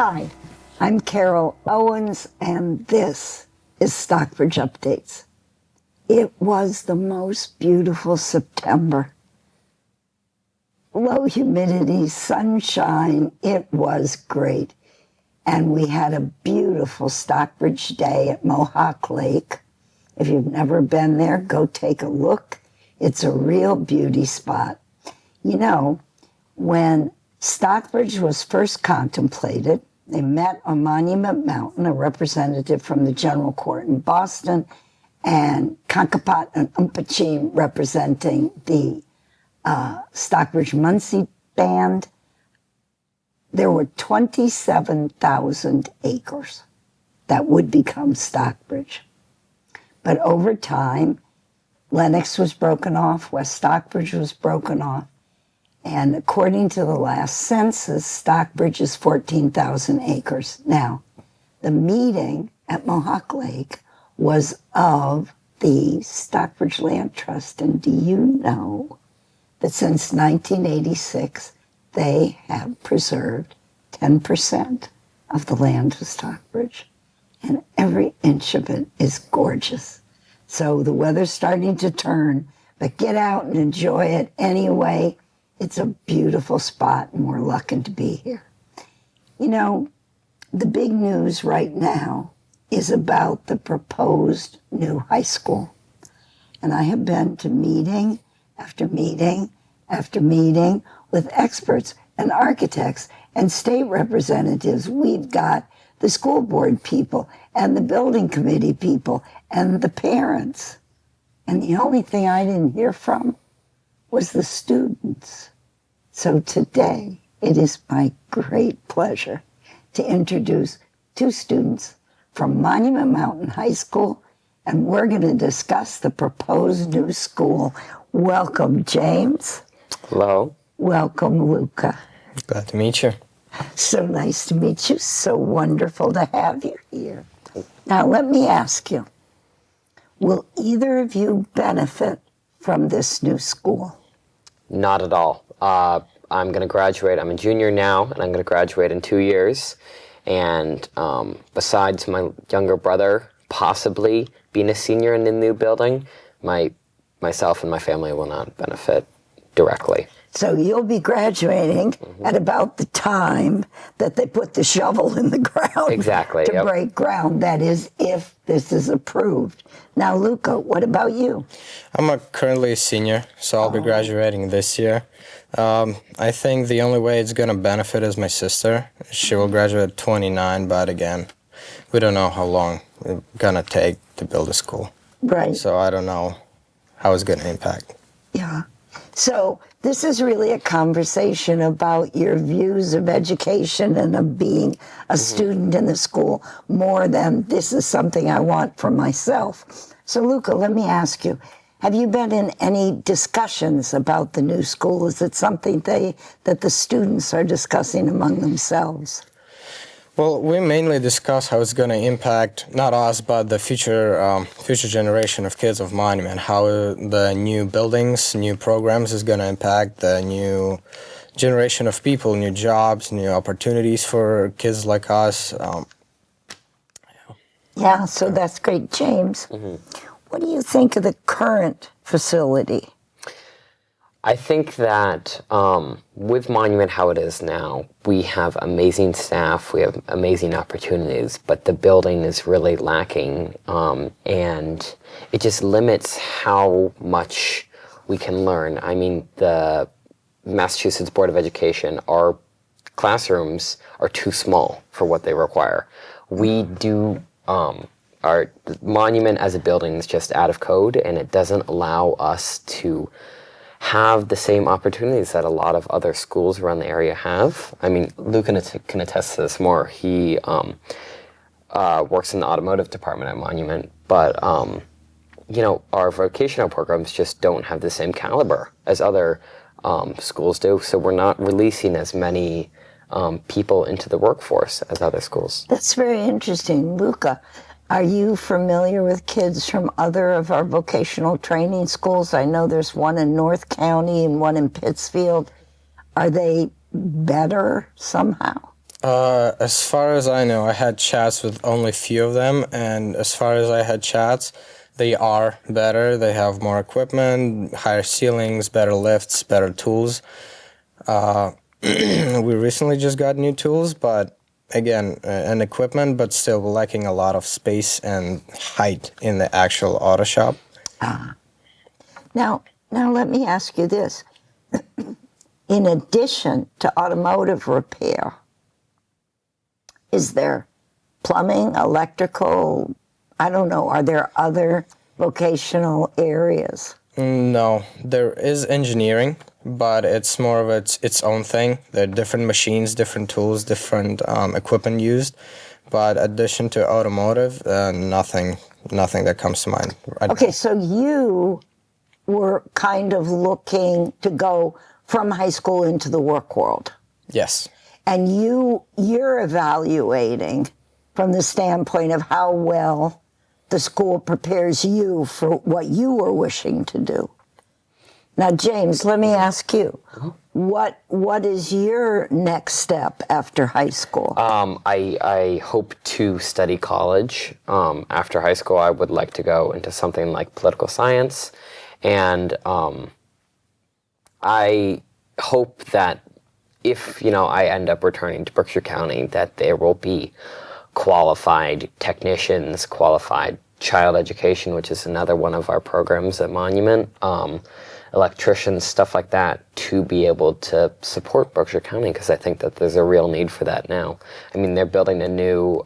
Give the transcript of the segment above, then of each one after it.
Hi, I'm Carole Owens, and this is Stockbridge Updates. It was the most beautiful September. Low humidity, sunshine, it was great. And we had a beautiful Stockbridge day at Mohawk Lake. If you've never been there, go take a look. It's a real beauty spot. You know, when Stockbridge was first contemplated, they met on Monument Mountain, a representative from the General Court in Boston, and Kankapot and Umpachim representing the Stockbridge Muncie Band. There were 27,000 acres that would become Stockbridge. But over time, Lenox was broken off, West Stockbridge was broken off, and according to the last census, Stockbridge is 14,000 acres. Now, the meeting at Mohawk Lake was of the Stockbridge Land Trust, and do you know that since 1986, they have preserved 10% of the land of Stockbridge, and every inch of it is gorgeous. So the weather's starting to turn, but get out and enjoy it anyway. It's a beautiful spot, and we're lucky to be here. You know, the big news right now is about the proposed new high school. And I have been to meeting after meeting after meeting with experts and architects and state representatives. We've got the school board people and the building committee people and the parents. And the only thing I didn't hear from was the students. So today, it is my great pleasure to introduce two students from Monument Mountain High School, and we're going to discuss the proposed new school. Welcome, James. Hello. Welcome, Luka. Glad to meet you. So nice to meet you. So wonderful to have you here. Now, let me ask you, will either of you benefit from this new school? Not at all. I'm going to graduate. I'm a junior now, and I'm going to graduate in 2 years. And besides my younger brother possibly being a senior in the new building, myself and my family will not benefit directly. So you'll be graduating at about the time that they put the shovel in the ground. Exactly. To break ground. That is, if this is approved. Now, Luka, what about you? I'm currently a senior, so I'll be graduating this year. I think the only way it's going to benefit is my sister. She will graduate at 29, but again, we don't know how long it's going to take to build a school. Right. So I don't know how it's going to impact. Yeah. So this is really a conversation about your views of education and of being a student in the school more than this is something I want for myself. So Luka, let me ask you, have you been in any discussions about the new school? Is it something that the students are discussing among themselves? Well, we mainly discuss how it's going to impact not us, but the future generation of kids of Monument. How the new buildings, new programs is going to impact the new generation of people, new jobs, new opportunities for kids like us. Yeah, so that's great, James. What do you think of the current facility? I think that with Monument how it is now, we have amazing staff, we have amazing opportunities, but the building is really lacking, and it just limits how much we can learn. I mean, the Massachusetts Board of Education, our classrooms are too small for what they require. We do, our Monument as a building is just out of code, and it doesn't allow us to have the same opportunities that a lot of other schools around the area have. I mean, Luke can attest to this more. He works in the automotive department at Monument, but you know, our vocational programs just don't have the same caliber as other schools do, so we're not releasing as many people into the workforce as other schools. That's very interesting. Luka, are you familiar with kids from other of our vocational training schools? I know there's one in North County and one in Pittsfield. Are they better somehow? As far as I know, I had chats with only few of them, and as far as I had chats, they are better. They have more equipment, higher ceilings, better lifts, better tools. We recently just got new tools, but again, and equipment, but still lacking a lot of space and height in the actual auto shop. Now let me ask you this. In addition to automotive repair, is there plumbing, electrical, I don't know, are there other vocational areas? No, there is engineering, but it's more of its own thing. There are different machines, different tools, different equipment used. But addition to automotive, nothing that comes to mind right Okay, now. so you were kind of looking to go from high school into the work world. Yes. And you're evaluating from the standpoint of how well the school prepares you for what you were wishing to do. Now, James, let me ask you, what is your next step after high school? I hope to study college. After high school, I would like to go into something like political science, and I hope that if I end up returning to Berkshire County, that there will be qualified technicians, qualified child education, which is another one of our programs at Monument, electricians, stuff like that, to be able to support Berkshire County, because I think that there's a real need for that now. I mean, they're building a new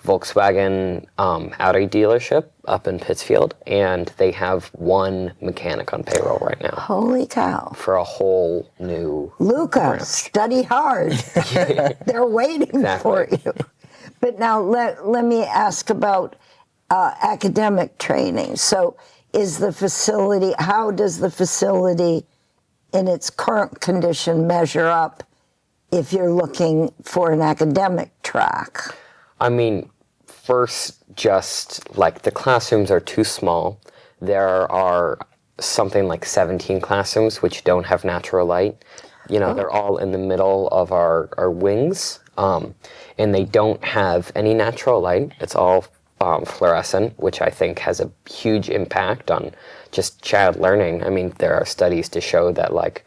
Volkswagen Audi dealership up in Pittsfield, and they have one mechanic on payroll right now Holy cow. for a whole new Luka, branch. study hard. They're waiting for you. But now let me ask about academic training. So how does the facility in its current condition measure up if you're looking for an academic track? I mean, first, just like the classrooms are too small. There are something like 17 classrooms which don't have natural light. They're all in the middle of our wings, and they don't have any natural light. It's all fluorescent, which I think has a huge impact on just child learning. I mean, there are studies to show that, like,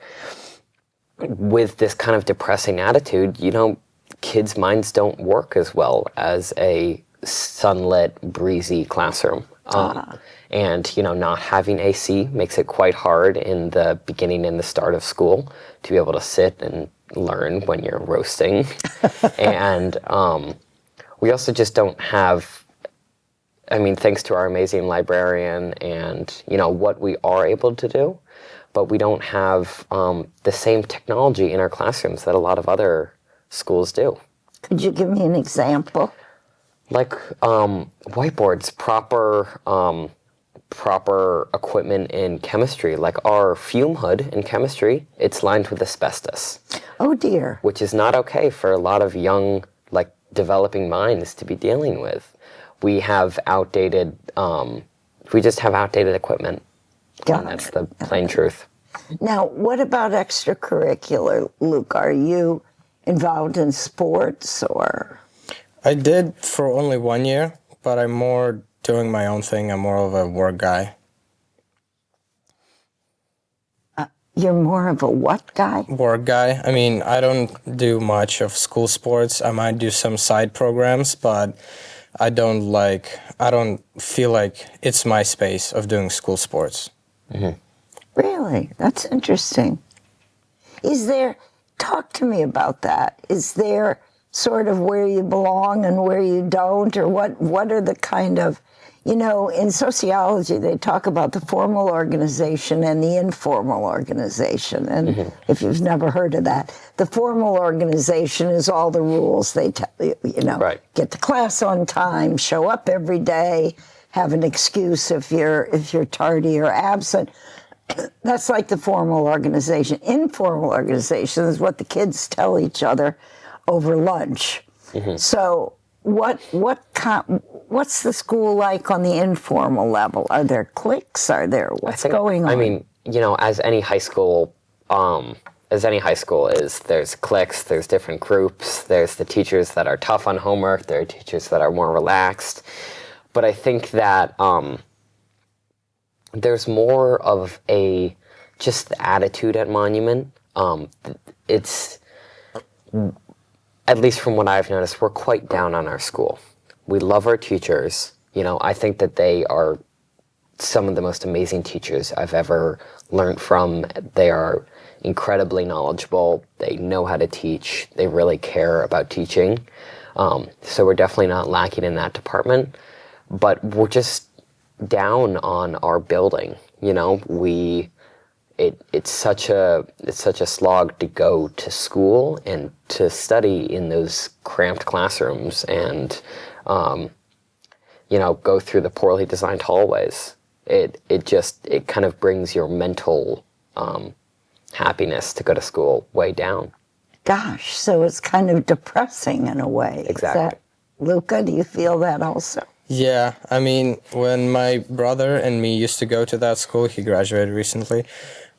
with this kind of depressing attitude, kids' minds don't work as well as a sunlit, breezy classroom. And, not having AC makes it quite hard in the beginning and the start of school to be able to sit and learn when you're roasting. And we also just don't have, thanks to our amazing librarian and, what we are able to do, but we don't have the same technology in our classrooms that a lot of other schools do. Could you give me an example? Like whiteboards, proper equipment in chemistry. Like our fume hood in chemistry, it's lined with asbestos. Oh dear. Which is not okay for a lot of young, developing minds to be dealing with. We have outdated, we just have outdated equipment. And that's the plain truth. Now, what about extracurricular, Luke? Are you involved in sports or? I did for only 1 year, but I'm more doing my own thing. I'm more of a work guy. You're more of a what guy? Work guy. I don't do much of school sports. I might do some side programs, but I don't feel like it's my space of doing school sports. Mm-hmm. Really? That's interesting. Talk to me about that. Is there sort of where you belong and where you don't, or what are the kind of, in sociology they talk about the formal organization and the informal organization. And if you've never heard of that, the formal organization is all the rules they tell you, Right. Get to class on time, show up every day, have an excuse if you're tardy or absent. That's like the formal organization. Informal organization is what the kids tell each other over lunch. Mm-hmm. So what's the school like on the informal level? Are there cliques? What's going on? As any high school as any high school is. There's cliques, there's different groups, there's the teachers that are tough on homework, there are teachers that are more relaxed. But I think that there's more of a just the attitude at Monument. It's, at least from what I've noticed, we're quite down on our school. We love our teachers. You know, I think that they are some of the most amazing teachers I've ever learned from. They are incredibly knowledgeable. They know how to teach. They really care about teaching. So we're definitely not lacking in that department. But we're just down on our building. You know, it's such a slog to go to school and to study in those cramped classrooms and you know, go through the poorly designed hallways. It kind of brings your mental happiness to go to school way down. Gosh, so it's kind of depressing in a way. Exactly. Luka, do you feel that also? Yeah, I mean, when my brother and me used to go to that school, he graduated recently,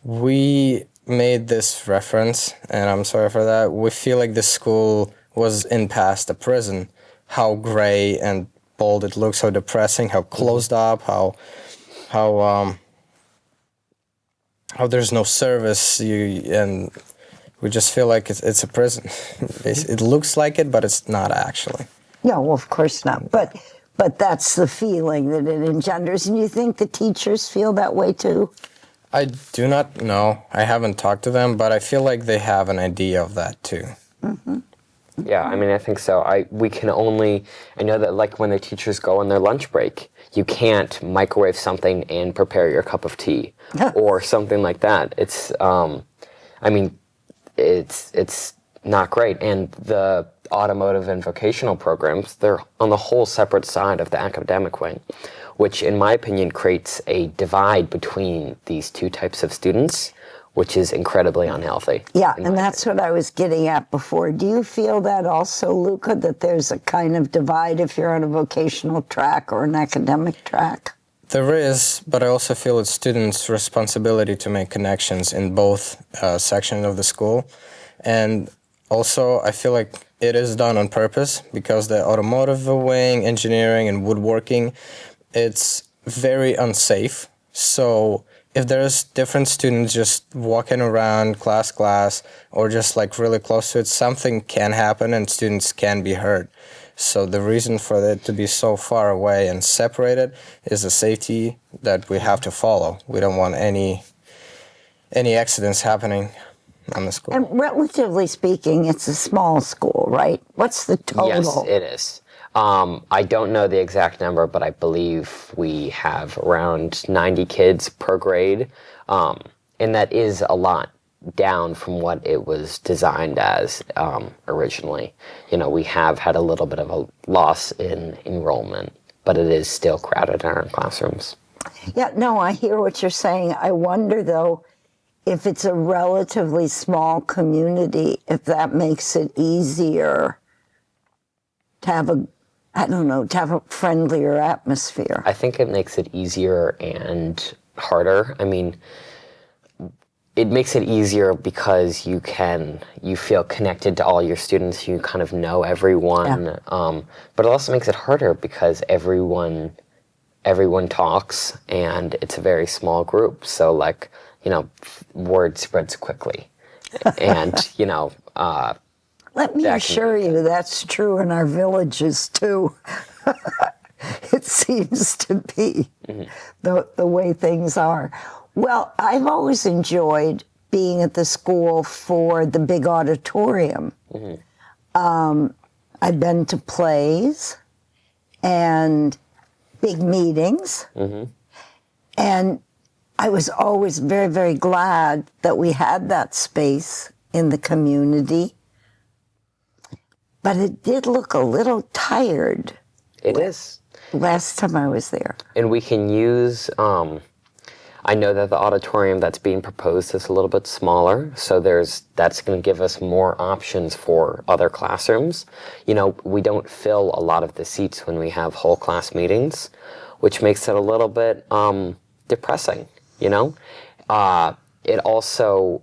we made this reference, and I'm sorry for that. We feel like this school was in past a prison. How gray and bold it looks, how depressing, how closed up, how there's no service, and we just feel like it's a prison. It looks like it, but it's not actually. No, well, of course not. But that's the feeling that it engenders. And you think the teachers feel that way too? I do not know. I haven't talked to them, but I feel like they have an idea of that too. Mm-hmm. Yeah, I mean, I think so. I know that like when the teachers go on their lunch break, you can't microwave something and prepare your cup of tea or something like that. It's, I mean, it's not great. And the automotive and vocational programs, they're on the whole separate side of the academic wing, which in my opinion creates a divide between these two types of students, which is incredibly unhealthy. Yeah, and that's what I was getting at before. Do you feel that also, Luka, that there's a kind of divide if you're on a vocational track or an academic track? There is, but I also feel it's students' responsibility to make connections in both sections of the school. And also, I feel like it is done on purpose because the automotive wing, engineering, and woodworking, it's very unsafe. So if there's different students just walking around class, or just like really close to it, something can happen and students can be hurt. So the reason for it to be so far away and separated is the safety that we have to follow. We don't want any accidents happening on the school. And relatively speaking, it's a small school, right? What's the total? Yes, it is. I don't know the exact number, but I believe we have around 90 kids per grade, and that is a lot down from what it was designed as originally. You know, we have had a little bit of a loss in enrollment, but it is still crowded in our classrooms. Yeah, no, I hear what you're saying. I wonder, though, if it's a relatively small community, if that makes it easier to have a friendlier atmosphere. I think it makes it easier and harder. I mean, it makes it easier because you feel connected to all your students. You kind of know everyone. Yeah. But it also makes it harder because everyone talks, and it's a very small group. So, like, you know, word spreads quickly, and you know. Let me assure you, that's true in our villages too. It seems to be the way things are. Well, I've always enjoyed being at the school for the big auditorium. I've been to plays and big meetings, and I was always very, very glad that we had that space in the community. But it did look a little tired. It is. Last time I was there. And we can use, I know that the auditorium that's being proposed is a little bit smaller, so that's going to give us more options for other classrooms. You know, we don't fill a lot of the seats when we have whole class meetings, which makes it a little bit depressing, you know? It also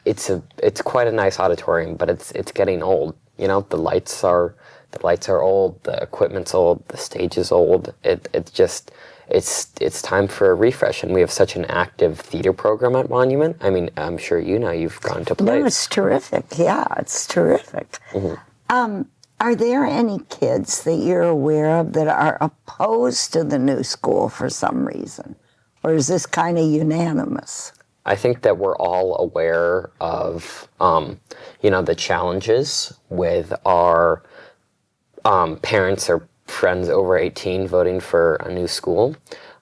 it's quite a nice auditorium, but it's getting old. The lights are old, the equipment's old, the stage is old. It's time for a refresh, and we have such an active theater program at Monument. I mean, I'm sure you've gone to plays. No, it's terrific. Yeah, it's terrific. Are there any kids that you're aware of that are opposed to the new school for some reason? Or is this kind of unanimous? I think that we're all aware of, the challenges with our parents or friends over 18 voting for a new school.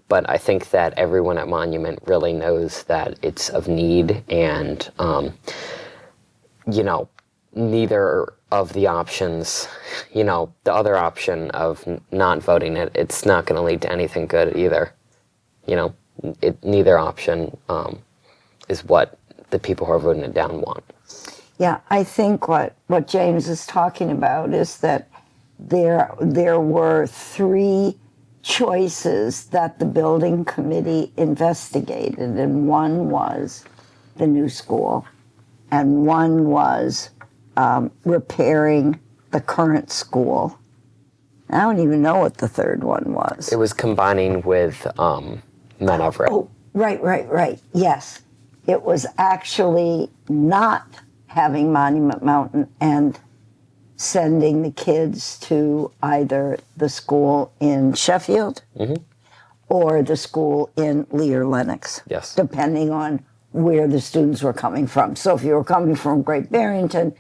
But I think that everyone at Monument really knows that it's of need, and, neither of the options, the other option of not voting it's not going to lead to anything good either. Neither option is what the people who are voting it down want. Yeah, I think what James is talking about is that there were 3 choices that the building committee investigated, and one was the new school, and one was repairing the current school. I don't even know what the third one was. It was combining with Mount Everett. Oh, right. Yes. It was actually not having Monument Mountain and sending the kids to either the school in Sheffield or the school in Lee or Lenox. Yes. Depending on where the students were coming from. So if you were coming from Great Barrington,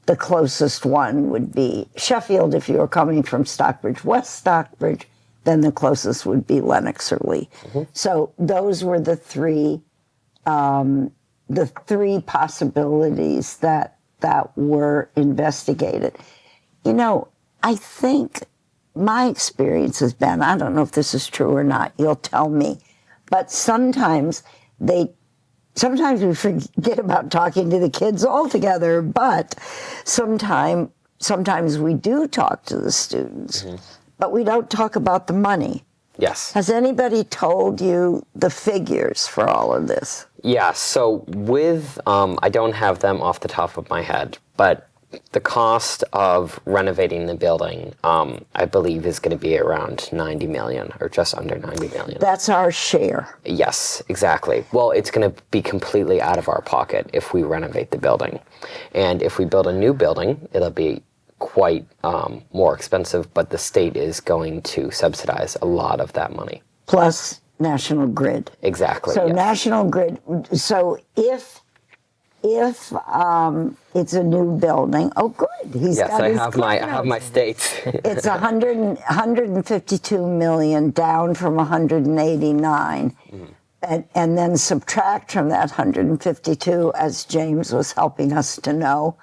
the closest one would be Sheffield. If you were coming from Stockbridge, West Stockbridge, then the closest would be Lenox or Lee. So those were the three possibilities that were investigated. I think my experience has been, I don't know if this is true or not, you'll tell me, but sometimes we forget about talking to the kids altogether, but sometimes we do talk to the students, but we don't talk about the money. Yes. Has anybody told you the figures for all of this? Yeah, so with, I don't have them off the top of my head, but the cost of renovating the building, I believe, is going to be around $90 million, or just under $90 million. That's our share. Yes, exactly. Well, it's going to be completely out of our pocket if we renovate the building. And if we build a new building, it'll be quite more expensive, but the state is going to subsidize a lot of that money. Plus National Grid. Exactly. So yes. National Grid, so if it's a new building, oh good, he's yes, got I his have my states. It's 152 million down from 189. And then subtract from that 152, as James was helping us to know,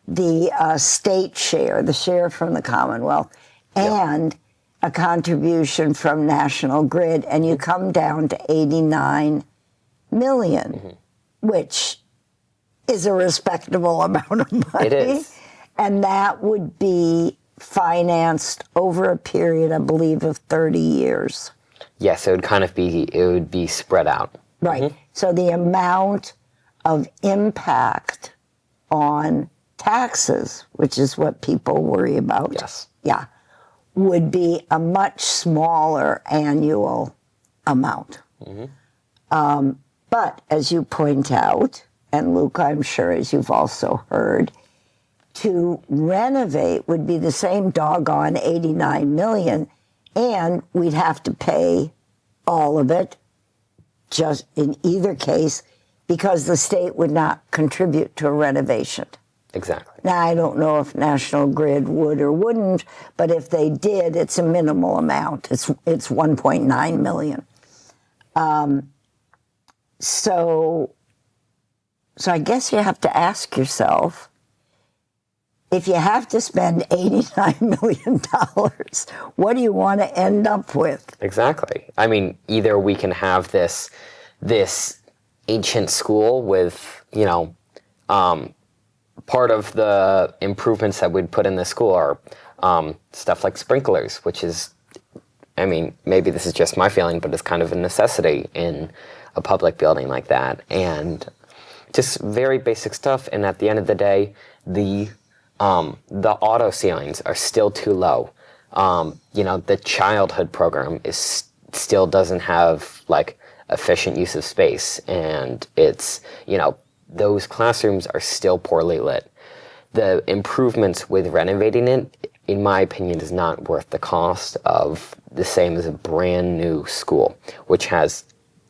the state share, the share from the Commonwealth, and a contribution from National Grid, and you come down to 89 million, which is a respectable amount of money. It is. And that would be financed over a period, I believe, of 30 years. Yes, it would be spread out. Right. So the amount of impact on taxes, which is what people worry about. Yes. Yeah. Would be a much smaller annual amount. But as you point out, and Luka, I'm sure as you've also heard, to renovate would be the same doggone 89 million, and we'd have to pay all of it, just in either case, because the state would not contribute to a renovation. Exactly. Now, I don't know if National Grid would or wouldn't, but if they did, it's a minimal amount. It's 1.9 million. So I guess you have to ask yourself, if you have to spend $89 million, what do you want to end up with? Exactly. I mean, either we can have this ancient school with, part of the improvements that we'd put in the school are stuff like sprinklers, which is, I mean, maybe this is just my feeling, but it's kind of a necessity in a public building like that. And just very basic stuff. And at the end of the day, the auto ceilings are still too low. The childhood program still doesn't have like efficient use of space, and it's, those classrooms are still poorly lit. The improvements with renovating it, in my opinion, is not worth the cost of the same as a brand new school, which has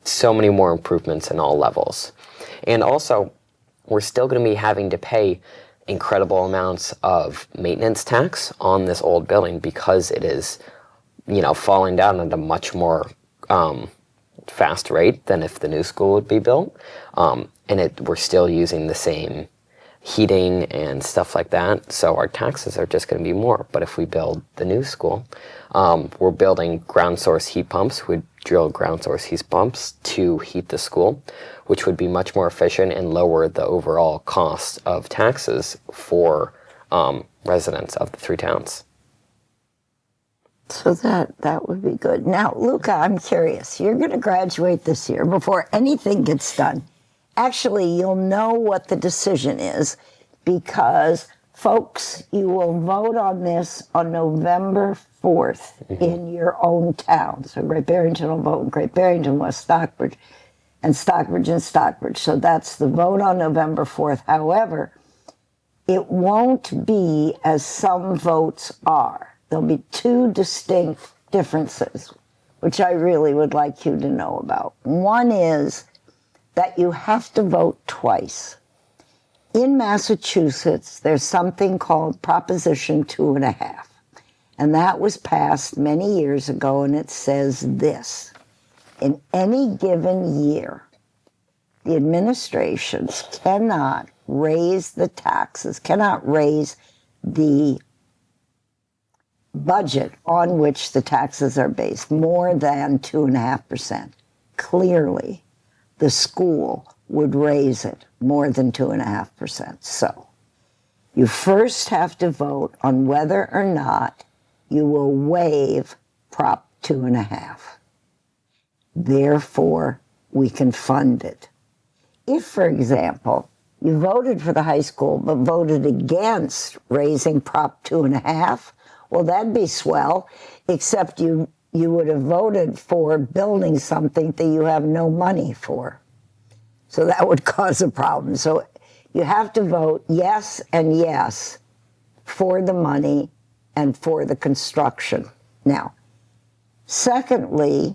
so many more improvements in all levels. And also, we're still going to be having to pay incredible amounts of maintenance tax on this old building because it is, falling down at a much more fast rate than if the new school would be built. We're still using the same heating and stuff like that, so our taxes are just going to be more. But if we build the new school, we're building ground source heat pumps. We drill ground source heat pumps to heat the school, which would be much more efficient and lower the overall cost of taxes for residents of the three towns. So that would be good. Now, Luka, I'm curious. You're going to graduate this year before anything gets done. Actually, you'll know what the decision is because, folks, you will vote on this on November 4th in your own town. So Great Barrington will vote in Great Barrington, West Stockbridge, and Stockbridge and Stockbridge. So that's the vote on November 4th. However, it won't be as some votes are. There'll be two distinct differences, which I really would like you to know about. One is that you have to vote twice. In Massachusetts, there's something called Proposition 2.5, and that was passed many years ago, and it says this: in any given year, the administrations cannot raise the taxes, cannot raise the budget on which the taxes are based more than 2.5%. Clearly, the school would raise it more than 2.5%. So you first have to vote on whether or not you will waive Prop 2.5. Therefore, we can fund it. If, for example, you voted for the high school but voted against raising Prop 2.5, well, that'd be swell, except you would have voted for building something that you have no money for. So that would cause a problem. So you have to vote yes and yes for the money and for the construction. Now, secondly,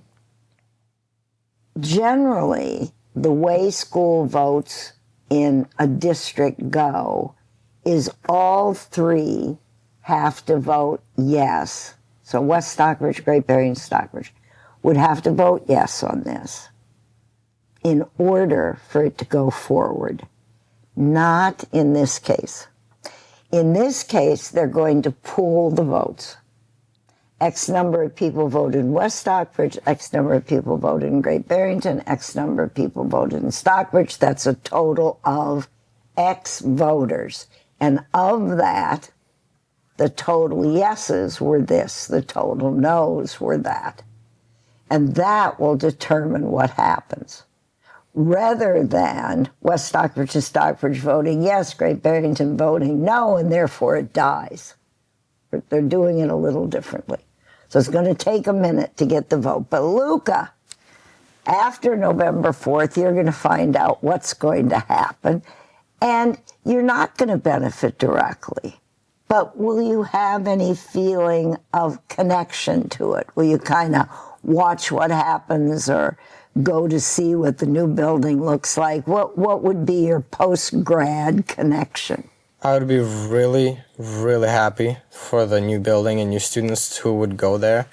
generally, the way school votes in a district go is all three have to vote yes. So West Stockbridge, Great Barrington, Stockbridge would have to vote yes on this in order for it to go forward. Not in this case. In this case, they're going to pool the votes. X number of people voted in West Stockbridge, X number of people voted in Great Barrington, X number of people voted in Stockbridge. That's a total of X voters. And of that, the total yeses were this, the total noes were that. And that will determine what happens. Rather than West Stockbridge and Stockbridge voting yes, Great Barrington voting no, and therefore it dies. But they're doing it a little differently. So it's going to take a minute to get the vote. But Luka, after November 4th, you're going to find out what's going to happen. And you're not going to benefit directly. But will you have any feeling of connection to it? Will you kind of watch what happens or go to see what the new building looks like? What would be your post-grad connection? I would be really, really happy for the new building and new students who would go there,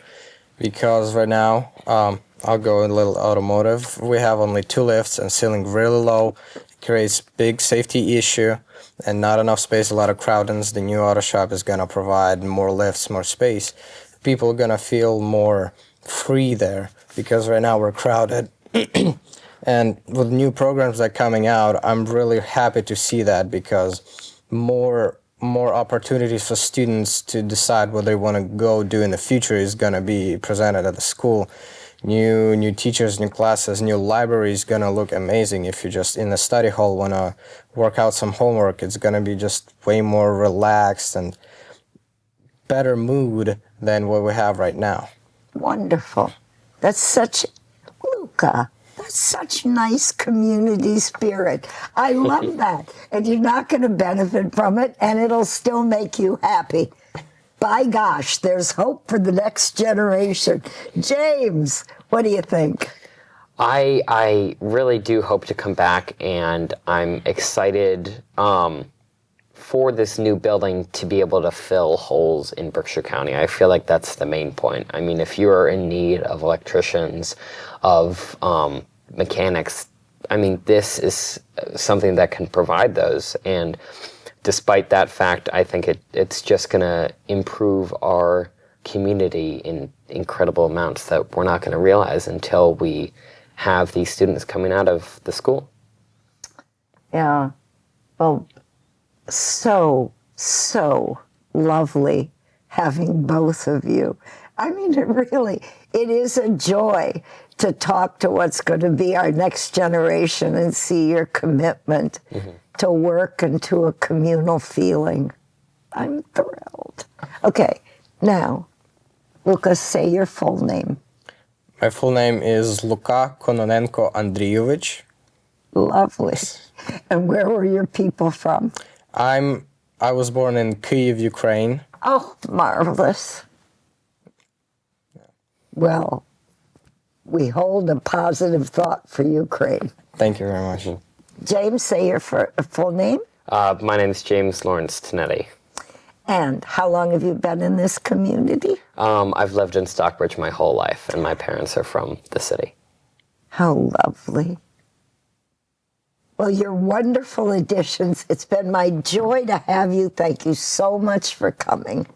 because right now, I'll go a little automotive. We have only 2 lifts and ceiling really low. It creates big safety issue and not enough space, a lot of crowdings. The new auto shop is going to provide more lifts, more space. People are going to feel more free there, because right now we're crowded. And with new programs that are coming out, I'm really happy to see that, because more opportunities for students to decide what they want to go do in the future is going to be presented at the school. new teachers, new classes, new library is gonna look amazing. If you just in the study hall wanna work out some homework, it's gonna be just way more relaxed and better mood than what we have right now. Wonderful. That's such, Luka, that's such nice community spirit. I love that. And you're not going to benefit from it, and it'll still make you happy. By gosh, there's hope for the next generation. James, what do you think? I really do hope to come back, and I'm excited for this new building to be able to fill holes in Berkshire County. I feel like that's the main point. I mean, if you are in need of electricians, of mechanics, I mean, this is something that can provide those. And despite that fact, I think it's just going to improve our community in incredible amounts that we're not going to realize until we have these students coming out of the school. Yeah. Well, so lovely having both of you. I mean, it is a joy to talk to what's going to be our next generation and see your commitment to work and to a communal feeling. I'm thrilled. Okay, now, Luka, say your full name. My full name is Luka Kononenko Andrievich. Lovely. And where were your people from? I was born in Kyiv, Ukraine. Oh, marvelous. Well, we hold a positive thought for Ukraine. Thank you very much. James, say your full name. My name is James Lawrence Tonetti. And how long have you been in this community? I've lived in Stockbridge my whole life, and my parents are from the city. How lovely. Well, you're wonderful additions. It's been my joy to have you. Thank you so much for coming.